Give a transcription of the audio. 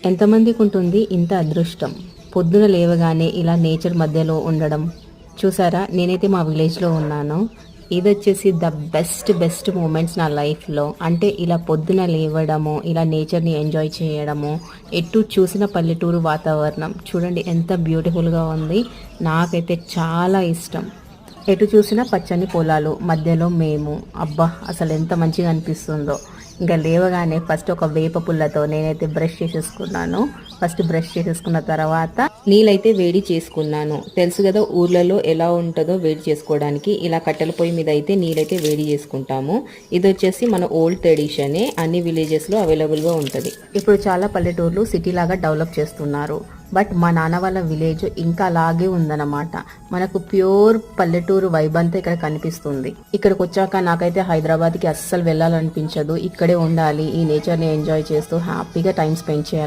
ఎంతమందికి ఉంటుంది ఇంత అదృష్టం? పొద్దున లేవగానే ఇలా నేచర్ మధ్యలో ఉండడం. చూసారా, నేనైతే మా విలేజ్లో ఉన్నాను. ఇదొచ్చేసి ద బెస్ట్ మూమెంట్స్ నా లైఫ్లో. అంటే ఇలా పొద్దున లేవడము, ఇలా నేచర్ని ఎంజాయ్ చేయడము, ఎటు చూసిన పల్లెటూరు వాతావరణం చూడండి ఎంత బ్యూటిఫుల్గా ఉంది. నాకైతే చాలా ఇష్టం. ఎటు చూసినా పచ్చని పొలాలు మధ్యలో మేము. అబ్బా, అసలు ఎంత మంచిగా అనిపిస్తుందో. ఇంకా లేవగానే ఫస్ట్ ఒక వేప పుల్లతో నేనైతే బ్రష్ చేసేసుకున్నాను. ఫస్ట్ బ్రష్ చేసేసుకున్న తర్వాత నీళ్ళైతే వేడి చేసుకున్నాను. తెలుసు కదా ఊర్లలో ఎలా ఉంటుందో వేడి చేసుకోవడానికి. ఇలా కట్టెల పొయ్యి మీద అయితే నీళ్ళైతే వేడి చేసుకుంటాము. ఇది వచ్చేసి మన ఓల్డ్ ట్రెడిషనే, అన్ని విలేజెస్లో అవైలబుల్గా ఉంటుంది. ఇప్పుడు చాలా పల్లెటూర్లు సిటీ లాగా డెవలప్ చేస్తున్నారు. బట్ మా నాన్న వాళ్ళ విలేజ్ ఇంకా అలాగే ఉందన్నమాట. మనకు ప్యూర్ పల్లెటూరు వైబ్ అంతా ఇక్కడ కనిపిస్తుంది. ఇక్కడికి వచ్చాక నాకైతే హైదరాబాద్కి అస్సలు వెళ్ళాలనిపించదు. ఇక్కడే ఉండాలి, ఈ నేచర్ని ఎంజాయ్ చేస్తూ హ్యాపీగా టైం స్పెండ్ చేయాలి.